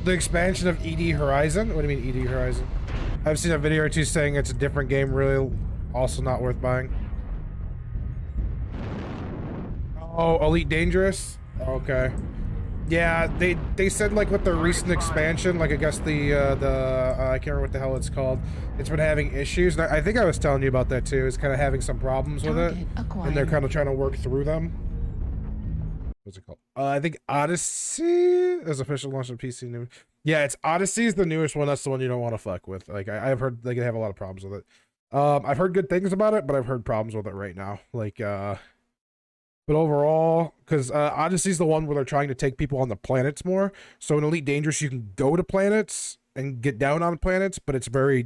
The expansion of ED Horizon? What do you mean ED Horizon? I've seen a video or two saying it's a different game, really also not worth buying. Oh, Elite Dangerous? Okay. Yeah, they said like with the recent expansion, like I guess I can't remember what the hell it's called. It's been having issues. And I think I was telling you about that too. It's kind of having some problems with it, and they're kind of trying to work through them. What's it called? I think Odyssey is official launch on PC. New. Yeah, it's Odyssey is the newest one. That's the one you don't want to fuck with. Like I've heard they have a lot of problems with it. I've heard good things about it, but I've heard problems with it right now. Like but overall, because Odyssey's the one where they're trying to take people on the planets more. So in Elite Dangerous, you can go to planets and get down on planets, but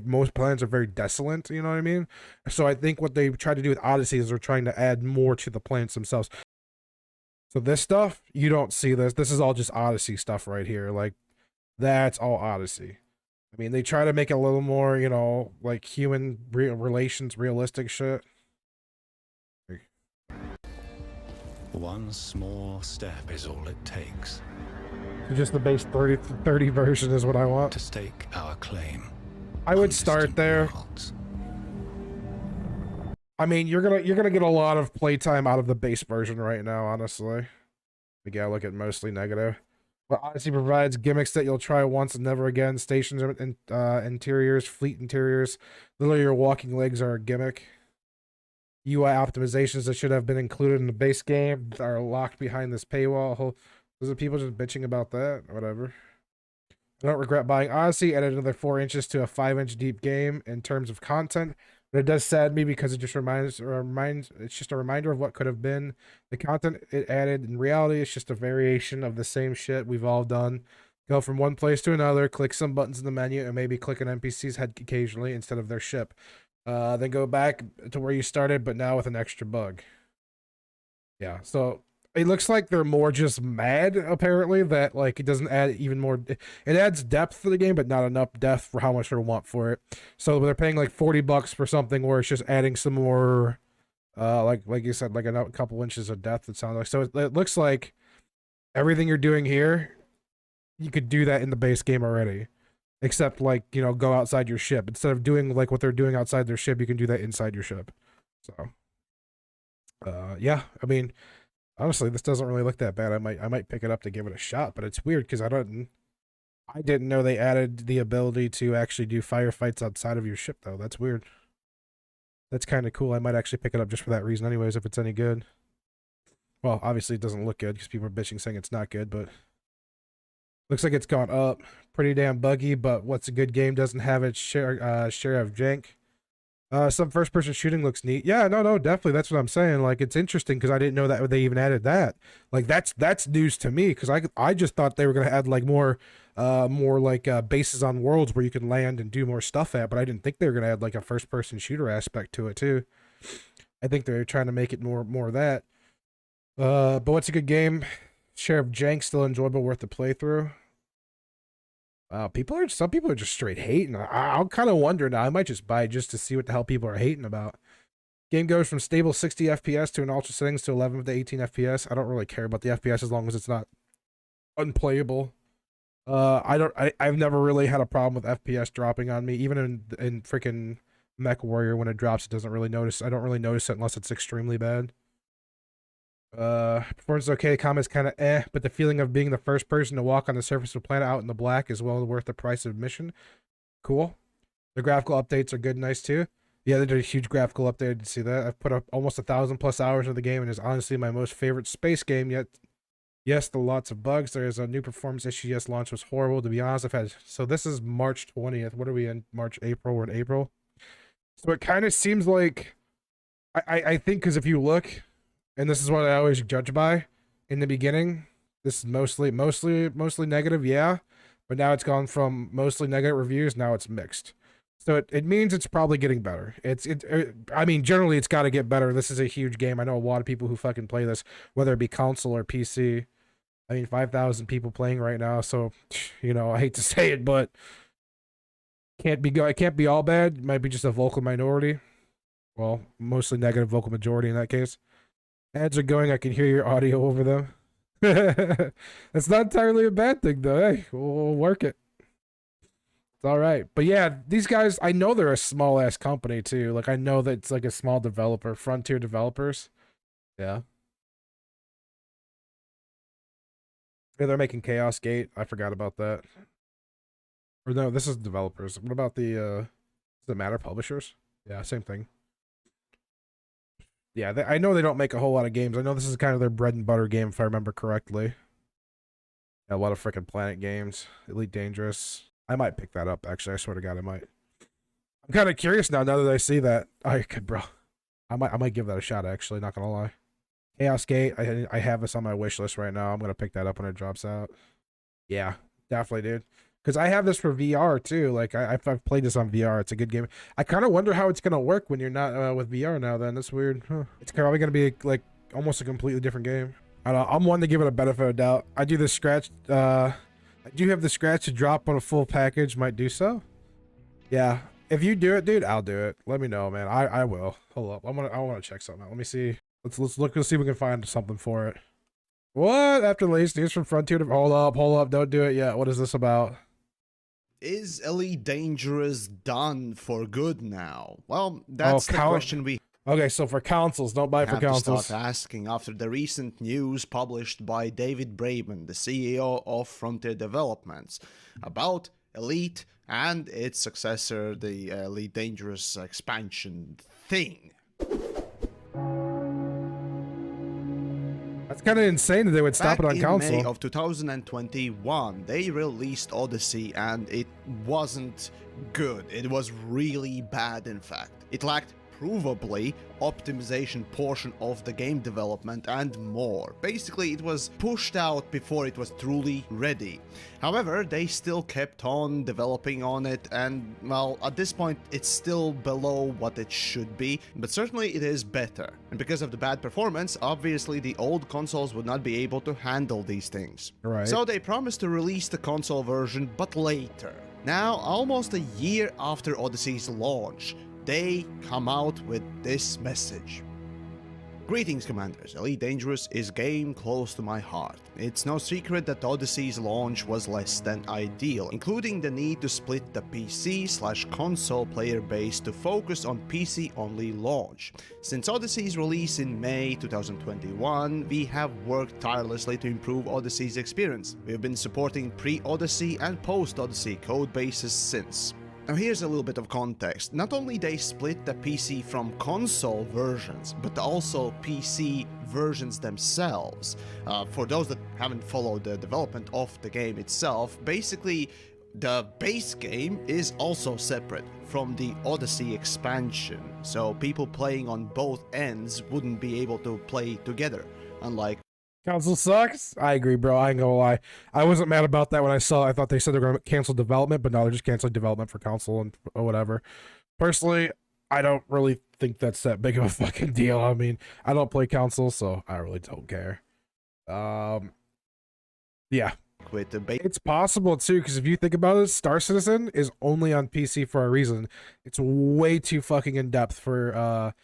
most planets are very desolate, you know what I mean? So I think what they tried to do with Odyssey is they're trying to add more to the planets themselves. So this stuff, you don't see this. This is all just Odyssey stuff right here. Like, that's all Odyssey. I mean, they try to make it a little more, you know, like human relations, realistic shit. One small step is all it takes. So just the base 30 version is what I want. To stake our claim. I would start there. Worlds. I mean, you're gonna get a lot of playtime out of the base version right now, honestly. But yeah, look at mostly negative. But Odyssey provides gimmicks that you'll try once and never again. Stations and interiors, fleet interiors. Literally, your walking legs are a gimmick. UI optimizations that should have been included in the base game are locked behind this paywall. Those are people just bitching about that. Whatever. I don't regret buying Odyssey. Added another 4 inches to a 5-inch deep game in terms of content. But it does sadden me because it just it's just a reminder of what could have been. The content it added in reality is just a variation of the same shit we've all done. Go from one place to another, click some buttons in the menu, and maybe click an NPC's head occasionally instead of their ship. Then go back to where you started, but now with an extra bug. Yeah, so it looks like they're more just mad, apparently, that like it doesn't add even more. It adds depth to the game, but not enough depth for how much they want for it. So they're paying like $40 for something where it's just adding some more, like you said, like a couple inches of depth. It sounds like so. It looks like everything you're doing here, you could do that in the base game already. Except, like, you know, go outside your ship. Instead of doing, like, what they're doing outside their ship, you can do that inside your ship. So, yeah, I mean, honestly, this doesn't really look that bad. I might pick it up to give it a shot, but it's weird because I didn't know they added the ability to actually do firefights outside of your ship, though. That's weird. That's kind of cool. I might actually pick it up just for that reason anyways, if it's any good. Well, obviously, it doesn't look good because people are bitching saying it's not good, but looks like it's gone up. Pretty damn buggy, but what's a good game doesn't have its share of jank. Some first-person shooting looks neat. Yeah, no, definitely. That's what I'm saying. Like, it's interesting because I didn't know that they even added that. Like, that's news to me because I just thought they were gonna add like more like bases on worlds where you can land and do more stuff at. But I didn't think they were gonna add like a first-person shooter aspect to it too. I think they're trying to make it more of that. But what's a good game? Share of jank, still enjoyable, worth the playthrough. Some people are just straight hating. I'll kind of wonder now. I might just buy it just to see what the hell people are hating about. Game goes from stable 60 FPS to an ultra settings to 11 to 18 FPS. I don't really care about the FPS as long as it's not unplayable. I've never really had a problem with FPS dropping on me. Even in freaking Mech Warrior, when it drops, it doesn't really notice. I don't really notice it unless it's extremely bad. Performance is okay, combat's kind of but the feeling of being the first person to walk on the surface of a planet out in the black is well worth the price of admission. Cool. The graphical updates are good and nice too. Yeah, they did a huge graphical update. I did see that. I've put up almost 1,000+ hours of the game and is honestly my most favorite space game yet. Yes, the lots of bugs. There is a new performance issue. Yes, launch was horrible. To be honest, so this is March 20th. What are we in? March, April? We're in April. So it kind of seems like I think because if you look, and this is what I always judge by in the beginning, this is mostly negative, yeah. But now it's gone from mostly negative reviews, now it's mixed. So it means it's probably getting better. I mean, generally it's got to get better. This is a huge game. I know a lot of people who fucking play this, whether it be console or PC. I mean, 5,000 people playing right now, so, you know, I hate to say it, but it can't be all bad. It might be just a vocal minority. Well, mostly negative vocal majority in that case. Ads are going, I can hear your audio over them. It's not entirely a bad thing, though. Hey, we'll work it. It's all right. But yeah, these guys, I know they're a small ass company too. Like I know that it's like a small developer, Frontier Developers. Yeah. Yeah, they're making Chaos Gate. I forgot about that. Or no, this is developers. What about the does it matter publishers? Yeah, same thing. Yeah, I know they don't make a whole lot of games. I know this is kind of their bread and butter game, if I remember correctly. Yeah, a lot of freaking Planet games, Elite Dangerous. I might pick that up. Actually, I swear to God, I might. I'm kind of curious now. Now that I see that, I could, bro. I might give that a shot. Actually, not gonna lie. Chaos Gate. I have this on my wish list right now. I'm gonna pick that up when it drops out. Yeah, definitely, dude. Because I have this for VR too. Like I've played this on VR. It's a good game. I kind of wonder how it's gonna work when you're not with VR now. Then that's weird. Huh. It's probably gonna be like almost a completely different game. I don't know. I'm one to give it a benefit of doubt. I do the scratch. I do have the scratch to drop on a full package. Might do so. Yeah. If you do it, dude, I'll do it. Let me know, man. I will. Hold up. I want to check something out. Let me see. Let's look. Let's see if we can find something for it. What? After the latest news from Frontier to hold up. Don't do it yet. What is this about? Is Elite Dangerous done for good now? Well, that's the question we Okay, so for consoles, don't buy it for consoles. have to start asking after the recent news published by David Braben, the CEO of Frontier Developments, about Elite and its successor, the Elite Dangerous expansion thing. That's kind of insane that they would stop it on console. In May of 2021, they released Odyssey and it wasn't good. It was really bad, in fact. It lacked provably optimization portion of the game development and more. Basically, it was pushed out before it was truly ready. However, they still kept on developing on it, and well, at this point it's still below what it should be, but certainly it is better. And because of the bad performance, obviously the old consoles would not be able to handle these things. Right. So they promised to release the console version, but later. Now, almost a year after Odyssey's launch, they come out with this message. Greetings, Commanders. Elite Dangerous is a game close to my heart. It's no secret that Odyssey's launch was less than ideal, including the need to split the PC/console player base to focus on PC-only launch. Since Odyssey's release in May 2021, we have worked tirelessly to improve Odyssey's experience. We have been supporting pre-Odyssey and post-Odyssey code bases since. Now here's a little bit of context. Not only they split the PC from console versions, but also PC versions themselves. For those that haven't followed the development of the game itself, basically the base game is also separate from the Odyssey expansion. So people playing on both ends wouldn't be able to play together, unlike Console sucks. I agree, bro. I ain't gonna lie. I wasn't mad about that when I saw. I thought they said they're gonna cancel development, but no, they're just canceling development for console and or whatever. Personally, I don't really think that's that big of a fucking deal. I mean, I don't play console, so I really don't care. Yeah. with the base. It's possible too, because if you think about it, Star Citizen is only on PC for a reason. It's way too fucking in depth for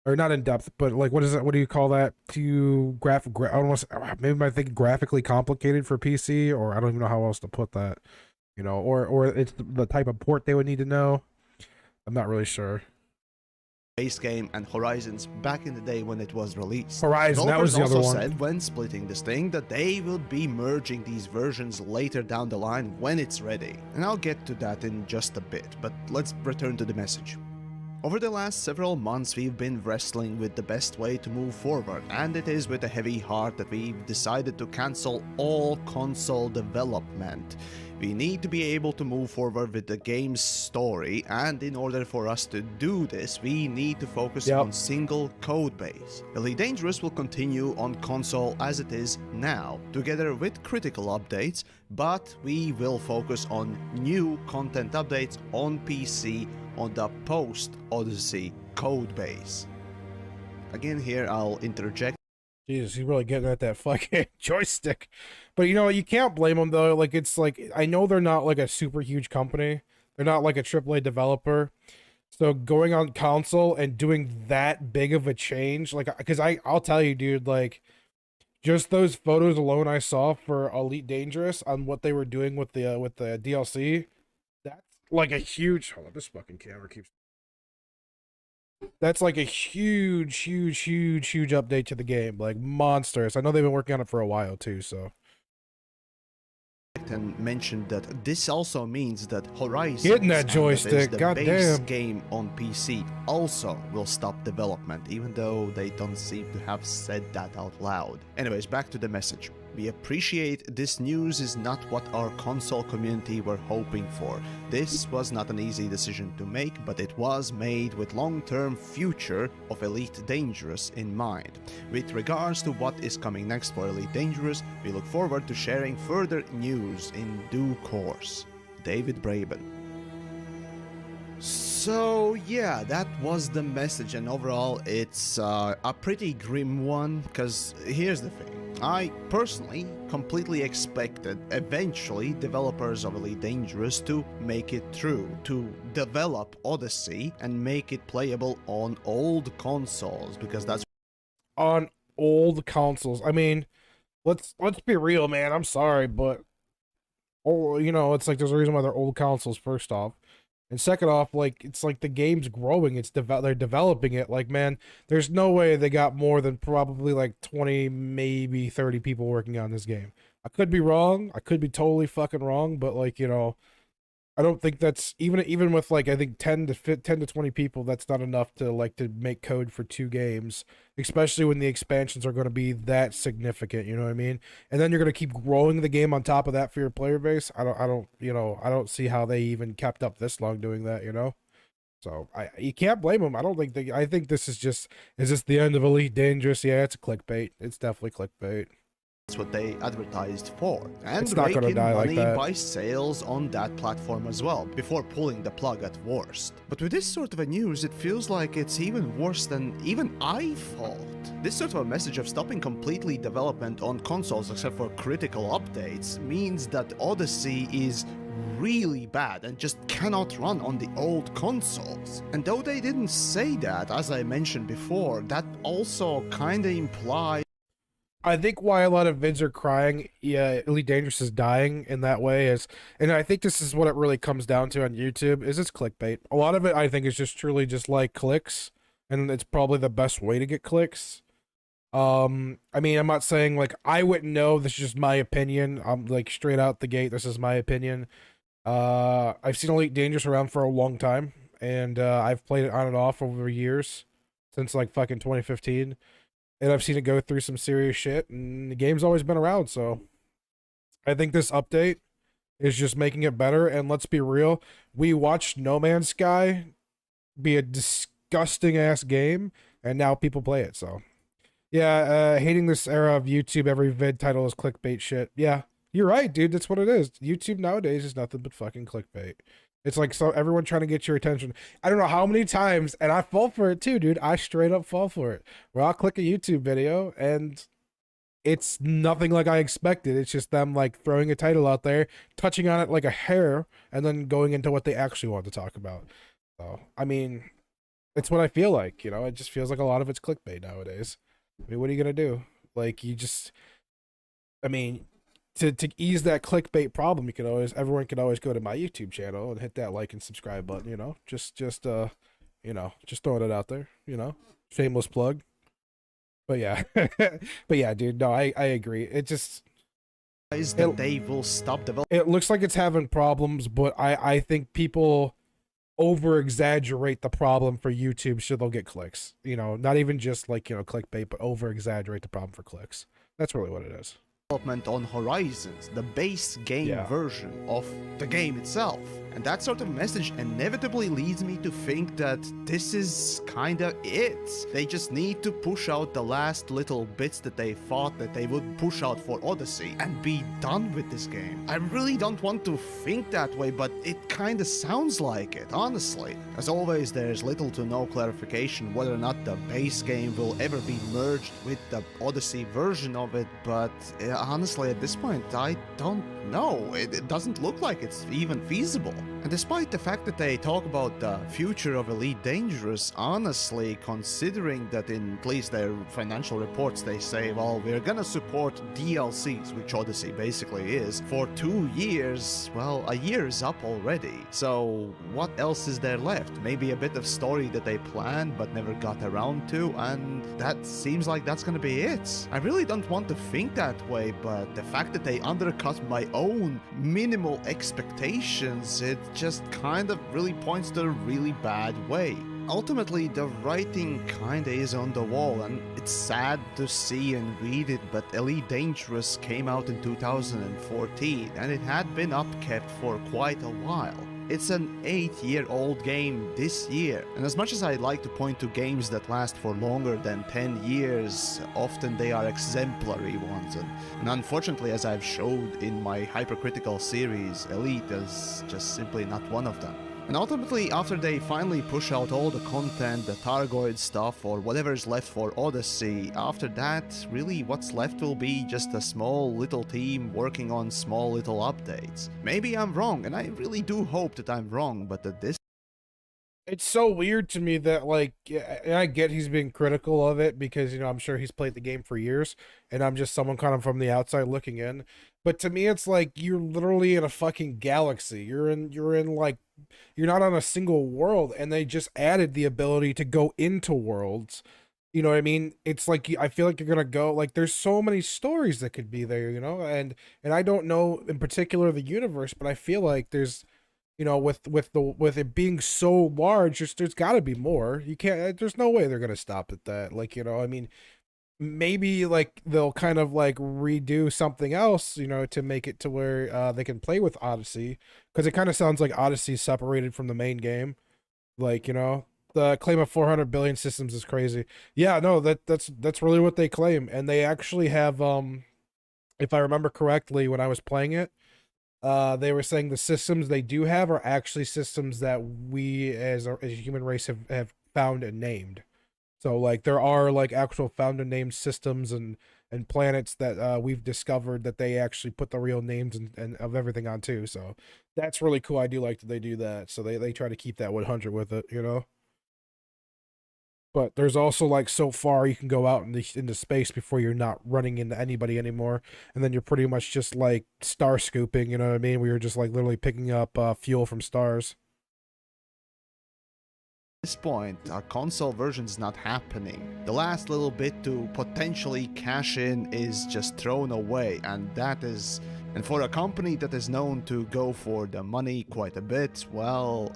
or not in depth, but like what is it? What do you call that? Too I don't want to. Maybe I think graphically complicated for PC, or I don't even know how else to put that. You know, or it's the type of port they would need to know. I'm not really sure. Base game and Horizons back in the day when it was released. Horizon, that was the other one. Said when splitting this thing that they will be merging these versions later down the line when it's ready. And I'll get to that in just a bit, but let's return to the message. Over the last several months, we've been wrestling with the best way to move forward, and it is with a heavy heart that we've decided to cancel all console development. We need to be able to move forward with the game's story, and in order for us to do this, we need to focus on single code base. Elite Dangerous will continue on console as it is now, together with critical updates, but we will focus on new content updates on PC on the post-Odyssey code base. Again here, I'll interject. Jesus, he's really getting at that fucking joystick. But you know, you can't blame them though. Like, it's like, I know they're not like a super huge company. They're not like a AAA developer. So going on console and doing that big of a change, like, because I'll tell you, dude, like, Just those photos alone I saw for Elite Dangerous on what they were doing with the DLC, that's like a huge. Hold on, this fucking camera keeps. That's like a huge update to the game, like monsters. I know they've been working on it for a while too, so. And mentioned that this also means that Horizon, hitting that joystick, the goddamn base game on PC, also will stop development, even though they don't seem to have said that out loud. Anyways, back to the message. We appreciate this news is not what our console community were hoping for. This was not an easy decision to make, but it was made with long-term future of Elite Dangerous in mind. With regards to what is coming next for Elite Dangerous, we look forward to sharing further news in due course. David Braben. So yeah, that was the message, and overall it's a pretty grim one, because here's the thing. I personally completely expected eventually developers of Elite Dangerous to make it through, to develop Odyssey and make it playable on old consoles, because that's on old consoles. I mean, let's be real, man. I'm sorry, but you know, it's like there's a reason why they're old consoles first off. And second off, like, it's like the game's growing. They're developing it. Like, man, there's no way they got more than probably like 20, maybe 30 people working on this game. I could be wrong. I could be totally fucking wrong, but like, you know, I don't think that's even with like I think 10 to 20 people, that's not enough to make code for 2 games, especially when the expansions are going to be that significant, you know what I mean? And then you're going to keep growing the game on top of that for your player base. I don't see how they even kept up this long doing that, you know? So you can't blame them. I think this is this the end of Elite Dangerous? Yeah, it's a clickbait. It's definitely clickbait. what they advertised for, and it's not gonna die money like that. by sales on that platform as well, before pulling the plug at worst. But with this sort of a news, it feels like it's even worse than even I thought. This sort of a message of stopping completely development on consoles except for critical updates means that Odyssey is really bad and just cannot run on the old consoles. And though they didn't say that, as I mentioned before, that also kinda implies I think why a lot of vids are crying, yeah, Elite Dangerous is dying in that way is, and I think this is what it really comes down to on YouTube, is it's clickbait. A lot of it, I think, is just truly just like clicks, and it's probably the best way to get clicks. I mean, I'm not saying, like, I wouldn't know, this is just my opinion. I'm, like, straight out the gate, this is my opinion. I've seen Elite Dangerous around for a long time, and, I've played it on and off over years, since, like, fucking 2015. And I've seen it go through some serious shit, and the game's always been around, so I think this update is just making it better. And let's be real, we watched No Man's Sky be a disgusting ass game, and now people play it. So yeah, hating this era of YouTube, every vid title is clickbait shit. Yeah, you're right, dude. That's what it is. YouTube nowadays is nothing but fucking clickbait. It's like, so everyone trying to get your attention. I don't know how many times, and I fall for it too, dude. I straight up fall for it. Where I'll click a YouTube video and it's nothing like I expected. It's just them like throwing a title out there, touching on it like a hair, and then going into what they actually want to talk about. So, I mean, it's what I feel like, you know? It just feels like a lot of it's clickbait nowadays. I mean, what are you going to do? Like, I mean, to ease that clickbait problem, everyone can always go to my YouTube channel and hit that like and subscribe button, you know, just throwing it out there, you know, shameless plug. But yeah, but yeah, dude, no, I agree. It just, they will stop developing. It looks like it's having problems, but I think people over exaggerate the problem for YouTube so they'll get clicks, you know, not even just like, you know, clickbait, but over exaggerate the problem for clicks. That's really what it is. Development on Horizons, the base game version of the game itself. And that sort of message inevitably leads me to think that this is kinda it. They just need to push out the last little bits that they thought that they would push out for Odyssey and be done with this game. I really don't want to think that way, but it kinda sounds like it, honestly. As always, there's little to no clarification whether or not the base game will ever be merged with the Odyssey version of it, but honestly, at this point, I don't know. It doesn't look like it's even feasible. And despite the fact that they talk about the future of Elite Dangerous, honestly, considering that in at least their financial reports they say, well, we're gonna support DLCs, which Odyssey basically is, for 2 years, well, a year is up already. So what else is there left? Maybe a bit of story that they planned but never got around to, and that seems like that's gonna be it. I really don't want to think that way, but the fact that they undercut my own minimal expectations, it just kind of really points to a really bad way. Ultimately, the writing kinda is on the wall, and it's sad to see and read it, but Elite Dangerous came out in 2014, and it had been upkept for quite a while. It's an 8-year-old game this year, and as much as I like to point to games that last for longer than 10 years, often they are exemplary ones, and unfortunately, as I've showed in my hypercritical series, Elite is just simply not one of them. And ultimately, after they finally push out all the content, the Targoid stuff, or whatever is left for Odyssey, after that, really what's left will be just a small little team working on small little updates. Maybe I'm wrong, and I really do hope that I'm wrong, but that this... It's so weird to me that, like, and I get he's being critical of it because, you know, I'm sure he's played the game for years, and I'm just someone kind of from the outside looking in. But to me, it's like you're literally in a fucking galaxy. You're in like, you're not on a single world, and they just added the ability to go into worlds. You know what I mean? It's like, I feel like you're gonna go, like, there's so many stories that could be there, you know, and I don't know in particular the universe, but I feel like there's, you know, with it being so large, there's got to be more. You can't. There's no way they're gonna stop at that. Like, you know, I mean, maybe like they'll kind of like redo something else, you know, to make it to where they can play with Odyssey, because it kind of sounds like Odyssey's separated from the main game. Like, you know, the claim of 400 billion systems is crazy. Yeah, no, that's really what they claim, and they actually have if I remember correctly, when I was playing it, they were saying the systems they do have are actually systems that we as a human race have found and named. So like there are like actual found and named systems and planets that we've discovered that they actually put the real names and of everything on too. So that's really cool. I do like that they do that. So they try to keep that 100 with it, you know. But there's also like so far you can go out into space before you're not running into anybody anymore, and then you're pretty much just like star scooping. You know what I mean? We were just like literally picking up fuel from stars. At this point, a console version is not happening. The last little bit to potentially cash in is just thrown away, and that is... And for a company that is known to go for the money quite a bit, well,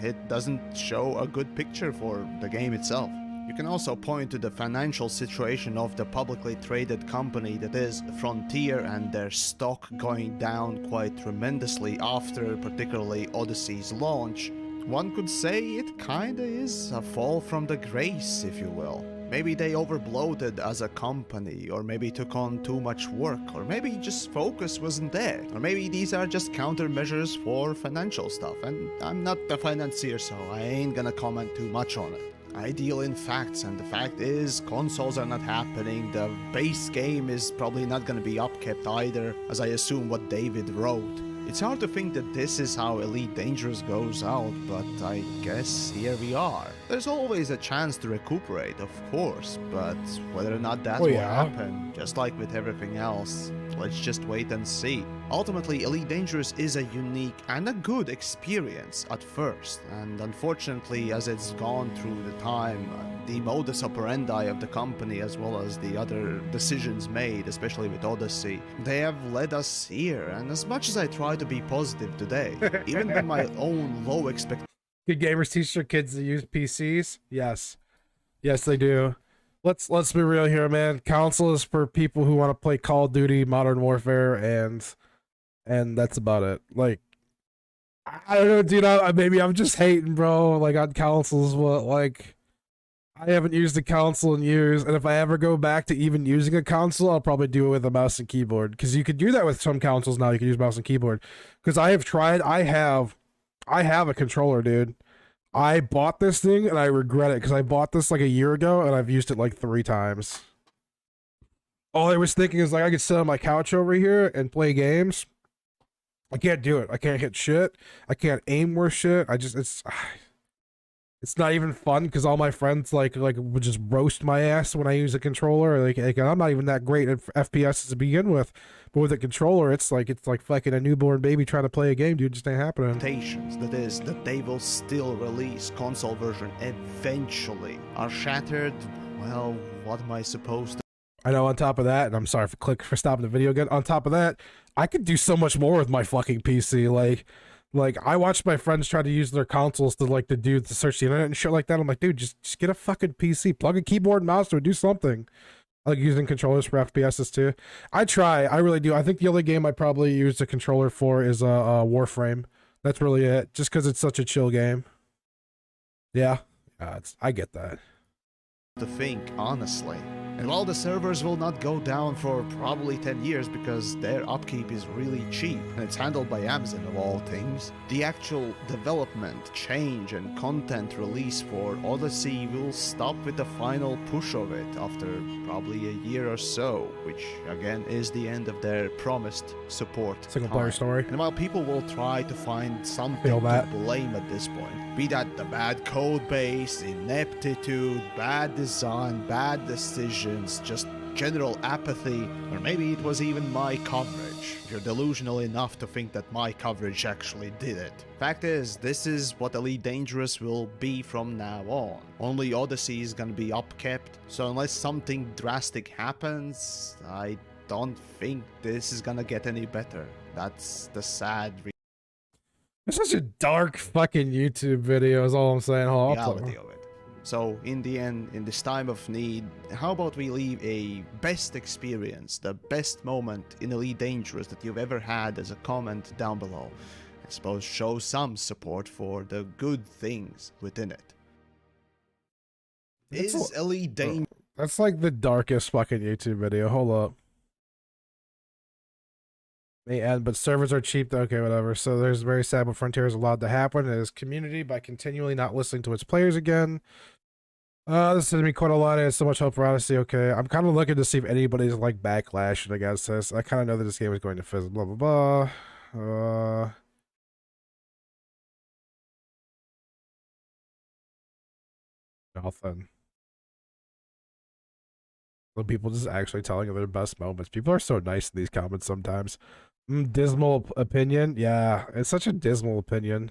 it doesn't show a good picture for the game itself. You can also point to the financial situation of the publicly traded company that is Frontier, and their stock going down quite tremendously after particularly Odyssey's launch. One could say it kinda is a fall from the grace, if you will. Maybe they overbloated as a company, or maybe took on too much work, or maybe just focus wasn't there, or maybe these are just countermeasures for financial stuff, and I'm not the financier, so I ain't gonna comment too much on it. I deal in facts, and the fact is, consoles are not happening, the base game is probably not gonna be upkept either, as I assume what David wrote. It's hard to think that this is how Elite Dangerous goes out, but I guess here we are. There's always a chance to recuperate, of course, but whether or not that will happen, just like with everything else, let's just wait and see. Ultimately, Elite Dangerous is a unique and a good experience at first, and unfortunately, as it's gone through the time, the modus operandi of the company as well as the other decisions made, especially with Odyssey, they have led us here, and as much as I try to be positive today, even with my own low expectations... Good gamers teach their kids to use PCs? Yes. Yes, they do. Let's be real here, man. Console is for people who want to play Call of Duty, Modern Warfare, and that's about it. Like, I don't know, dude. Maybe I'm just hating, bro. Like on consoles, like I haven't used a console in years, and if I ever go back to even using a console, I'll probably do it with a mouse and keyboard. Because you could do that with some consoles now. You can use mouse and keyboard. Because I have tried. I have a controller, dude. I bought this thing and I regret it because I bought this like a year ago and I've used it like 3 times. All I was thinking is like I could sit on my couch over here and play games. I can't do it. I can't hit shit. I can't aim worth shit. It's not even fun because all my friends like would just roast my ass when I use a controller. Like I'm not even that great at FPS to begin with, but with a controller, it's like fucking a newborn baby trying to play a game, dude. Just ain't happening. That is, that they will still release console version eventually, are shattered. Well, what am I supposed to? I know. On top of that, and I'm sorry for stopping the video again. On top of that, I could do so much more with my fucking PC. Like I watched my friends try to use their consoles to search the internet and shit like that. I'm like, dude, just get a fucking PC, plug a keyboard and mouse to it, do something. I like using controllers for FPSs too. I really do. I think the only game I probably use a controller for is Warframe. That's really it. Just because it's such a chill game. Yeah, I get that. To think honestly. And while the servers will not go down for probably 10 years because their upkeep is really cheap and it's handled by Amazon of all things, the actual development, change and content release for Odyssey will stop with the final push of it after probably a year or so, which again is the end of their promised support Single player story. And while people will try to find something to blame at this point, be that the bad code base, ineptitude, bad design, bad decisions, just general apathy, or maybe it was even my coverage, if you're delusional enough to think that my coverage actually did it. Fact is, this is what Elite Dangerous will be from now on. Only Odyssey is gonna be upkept, so unless something drastic happens, I don't think this is gonna get any better. That's the sad It's such a dark fucking YouTube video is all I'm saying. reality of it. So, in the end, in this time of need, how about we leave a best experience, the best moment in Elite Dangerous that you've ever had as a comment down below. I suppose show some support for the good things within it. Is Elite Dangerous... That's like the darkest fucking YouTube video. Hold up. May end, but servers are cheap. Okay, whatever. So there's very sad what Frontier is allowed to happen in his community by continually not listening to its players again. This is gonna be quite a lot. I had so much hope for Odyssey. Okay, I'm kind of looking to see if anybody's like backlashing against this. I kind of know that this game is going to fizzle. Blah blah blah. Nothing. The people just actually telling their best moments. People are so nice in these comments sometimes. Dismal opinion. Yeah, it's such a dismal opinion.